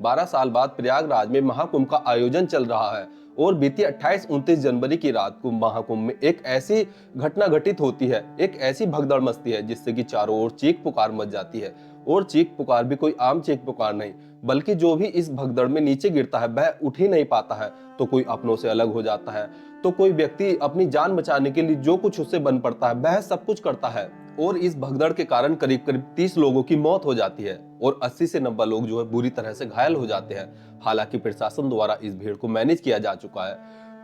12 साल बाद प्रयागराज में महाकुंभ का आयोजन चल रहा है और बीती 28-29 जनवरी की रात को महाकुंभ में एक ऐसी घटना घटित होती है, एक ऐसी भगदड़ मचती है जिससे कि चारों ओर चीख पुकार मच जाती है। और चीख पुकार भी कोई आम चीख पुकार नहीं, बल्कि जो भी इस भगदड़ में नीचे गिरता है वह उठ ही नहीं पाता है। तो कोई अपनों से अलग हो जाता है, तो कोई व्यक्ति अपनी जान बचाने के लिए जो कुछ उससे बन पड़ता है वह सब कुछ करता है। और इस भगदड़ के कारण करीब करीब 30 लोगों की मौत हो जाती है और 80 से 90 लोग जो है बुरी तरह से घायल हो जाते हैं। हालांकि प्रशासन द्वारा इस भीड़ को मैनेज किया जा चुका है।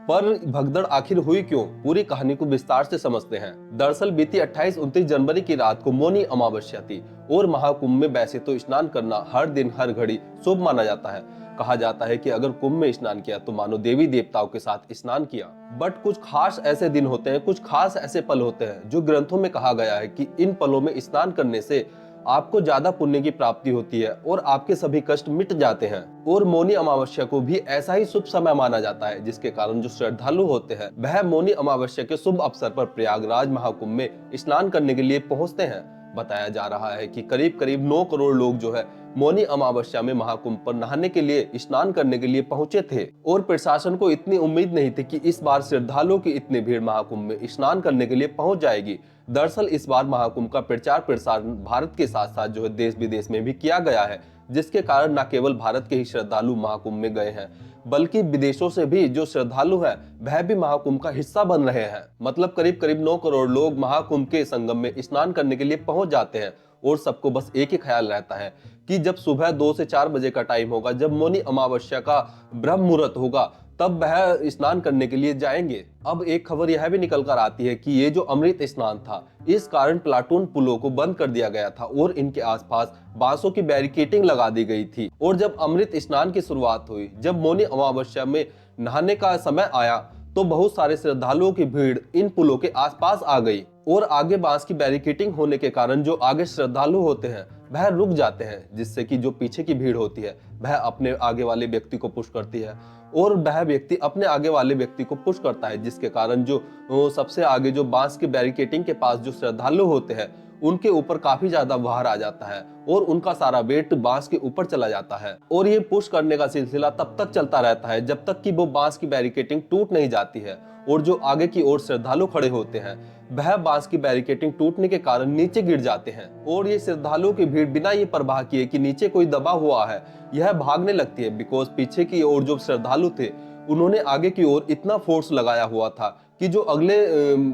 पर भगदड़ आखिर हुई क्यों, पूरी कहानी को विस्तार से समझते हैं। दरअसल बीती 28-29 जनवरी की रात को मौनी अमावस्या थी और महाकुंभ में वैसे तो स्नान करना हर दिन हर घड़ी शुभ माना जाता है। कहा जाता है कि अगर कुंभ में स्नान किया तो मानो देवी देवताओं के साथ स्नान किया। बट कुछ खास ऐसे दिन होते हैं, कुछ खास ऐसे पल होते हैं जो ग्रंथों में कहा गया है कि इन पलों में स्नान करने से आपको ज्यादा पुण्य की प्राप्ति होती है और आपके सभी कष्ट मिट जाते हैं। और मौनी अमावस्या को भी ऐसा ही शुभ समय माना जाता है, जिसके कारण जो श्रद्धालु होते हैं वह मौनी अमावस्या के शुभ अवसर पर प्रयागराज महाकुंभ में स्नान करने के लिए पहुंचते हैं। बताया जा रहा है कि करीब करीब 9 करोड़ लोग जो है मौनी अमावस्या में महाकुंभ पर नहाने के लिए, स्नान करने के लिए पहुंचे थे। और प्रशासन को इतनी उम्मीद नहीं थी कि इस बार श्रद्धालुओं की इतनी भीड़ महाकुंभ में स्नान करने के लिए पहुंच जाएगी। दरअसल इस बार महाकुंभ का प्रचार प्रसार भारत के साथ साथ जो है देश विदेश में भी किया गया है, जिसके कारण न केवल भारत के ही श्रद्धालु महाकुंभ में गए हैं, बल्कि विदेशों से भी जो श्रद्धालु हैं वह भी महाकुंभ का हिस्सा बन रहे हैं। मतलब करीब करीब 9 करोड़ लोग महाकुंभ के संगम में स्नान करने के लिए पहुंच जाते हैं और सबको बस एक ही ख्याल रहता है कि जब सुबह 2 से 4 बजे का टाइम होगा, जब मौनी अमावस्या का ब्रह्म मुहूर्त होगा, तब वह स्नान करने के लिए जाएंगे। अब एक खबर यह भी निकल कर आती है कि ये जो अमृत स्नान था, इस कारण प्लाटून पुलों को बंद कर दिया गया था और इनके आसपास बांसों की बैरिकेडिंग लगा दी गई थी। और जब अमृत स्नान की शुरुआत हुई, जब मौनी अमावस्या में नहाने का समय आया, तो बहुत सारे श्रद्धालुओं की भीड़ इन पुलों के आसपास आ गई और आगे बांस की बैरिकेडिंग होने के कारण जो आगे श्रद्धालु होते हैं वह रुक जाते हैं, जिससे कि जो पीछे की भीड़ होती है वह अपने आगे वाले व्यक्ति को पुश करती है और वह व्यक्ति अपने आगे वाले व्यक्ति को पुश करता है, जिसके कारण जो सबसे आगे जो बांस की बैरिकेडिंग के पास जो श्रद्धालु होते हैं उनके ऊपर काफी ज्यादा भार आ जाता है और उनका सारा वेट बांस के ऊपर चला जाता है। और ये पुश करने का सिलसिला तब तक चलता रहता है जब तक कि वो बांस की बैरिकेडिंग टूट नहीं जाती है और जो आगे की ओर श्रद्धालु खड़े होते हैं वह बांस की बैरिकेडिंग टूटने के कारण नीचे गिर जाते हैं। और ये श्रद्धालुओं की भीड़ बिना ये परवाह किए कि नीचे कोई दबा हुआ है, यह भागने लगती है। बिकॉज पीछे की ओर जो श्रद्धालु थे उन्होंने आगे की ओर इतना फोर्स लगाया हुआ था कि जो अगले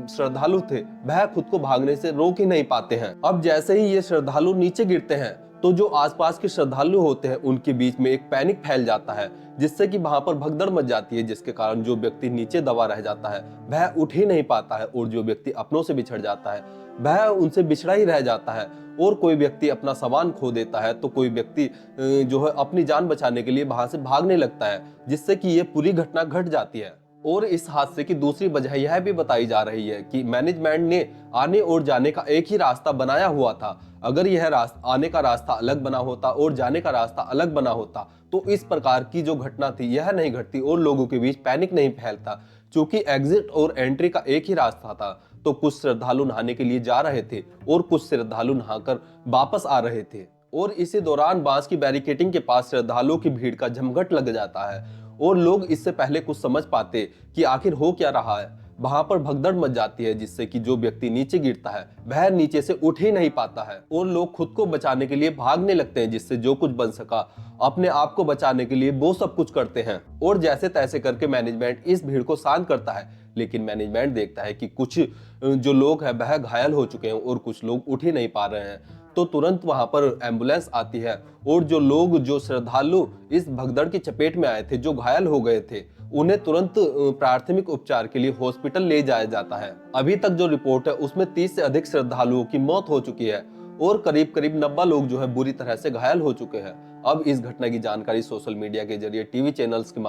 श्रद्धालु थे वह खुद को भागने से रोक ही नहीं पाते हैं। अब जैसे ही ये श्रद्धालु नीचे गिरते हैं तो जो आसपास के श्रद्धालु होते हैं उनके बीच में एक पैनिक फैल जाता है, जिससे कि वहां पर भगदड़ मच जाती है, जिसके कारण जो व्यक्ति नीचे दबा रह जाता है वह उठ ही नहीं पाता है और जो व्यक्ति अपनों से बिछड़ जाता है वह उनसे बिछड़ा ही रह जाता है। और कोई व्यक्ति अपना सामान खो देता है तो कोई व्यक्ति जो है अपनी जान बचाने के लिए वहां से भागने लगता है, जिससे कि ये पूरी घटना घट जाती है। और इस हादसे की दूसरी वजह यह भी बताई जा रही है कि मैनेजमेंट ने आने और जाने का एक ही रास्ता बनाया हुआ था। अगर यह रास्ता, आने का रास्ता अलग बना होता और जाने का रास्ता अलग बना होता तो इस प्रकार की जो घटना थी यह नहीं घटती और लोगों के बीच पैनिक नहीं फैलता। चूंकि एग्जिट और एंट्री का एक ही रास्ता था तो कुछ श्रद्धालु नहाने के लिए जा रहे थे और कुछ श्रद्धालु नहाकर वापस आ रहे थे। और इसी दौरान बांस की बैरिकेडिंग के पास श्रद्धालुओं की भीड़ का जमघट लग जाता है और लोग इससे पहले कुछ समझ पाते कि आखिर हो क्या रहा है, वहां पर भगदड़ मच जाती है, जिससे कि जो व्यक्ति नीचे गिरता है वह नीचे से उठ ही नहीं पाता है और लोग खुद को बचाने के लिए भागने लगते हैं, जिससे जो कुछ बन सका अपने आप को बचाने के लिए वो सब कुछ करते हैं। और जैसे तैसे करके मैनेजमेंट इस भीड़ को शांत करता है, लेकिन मैनेजमेंट देखता है कि कुछ जो लोग हैं वह घायल हो चुके हैं और कुछ लोग उठ ही नहीं पा रहे हैं, तो तुरंत वहां पर एम्बुलेंस आती है और जो लोग, जो श्रद्धालु इस भगदड़ की चपेट में आए थे, जो घायल हो गए थे, उन्हें तुरंत प्राथमिक उपचार के लिए हॉस्पिटल ले जाया जाता है। अभी तक जो रिपोर्ट है उसमें 30 से अधिक श्रद्धालुओं की मौत हो चुकी है और करीब करीब 90 लोग जो है बुरी तरह से घायल हो चुके हैं। अब इस घटना की जानकारी सोशल मीडिया के जरिए, टीवी चैनल्स के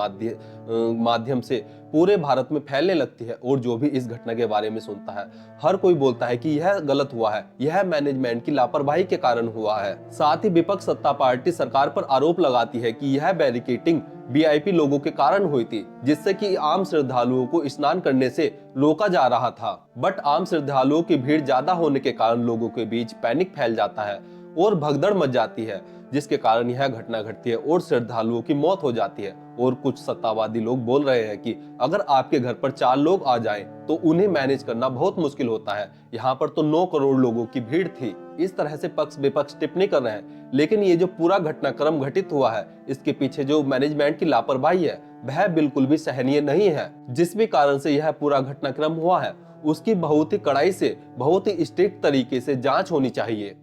माध्यम से पूरे भारत में फैलने लगती है और जो भी इस घटना के बारे में सुनता है हर कोई बोलता है कि यह गलत हुआ है, यह मैनेजमेंट की लापरवाही के कारण हुआ है। साथ ही विपक्ष सत्ता पार्टी सरकार पर आरोप लगाती है कि यह बैरिकेडिंग वीआईपी लोगों के कारण हुई थी, जिससे कि आम श्रद्धालुओं को स्नान करने से रोका जा रहा था। बट आम श्रद्धालुओं की भीड़ ज्यादा होने के कारण लोगों के बीच पैनिक फैल जाता है और भगदड़ मच जाती है। जिसके कारण यह घटना घटती है और श्रद्धालुओं की मौत हो जाती है। और कुछ सत्तावादी लोग बोल रहे हैं कि अगर आपके घर पर 4 लोग आ जाएं तो उन्हें मैनेज करना बहुत मुश्किल होता है। यहाँ पर तो 9 करोड़ लोगों की भीड़ थी। इस तरह से पक्ष विपक्ष टिप्पणी कर रहे हैं, लेकिन ये जो पूरा घटनाक्रम घटित हुआ है, इसके पीछे जो मैनेजमेंट की लापरवाही है वह बिल्कुल भी सहनीय नहीं है। जिस भी कारण से यह पूरा घटनाक्रम हुआ है उसकी बहुत ही कड़ाई से, बहुत ही स्ट्रिक्ट तरीके से जांच होनी चाहिए।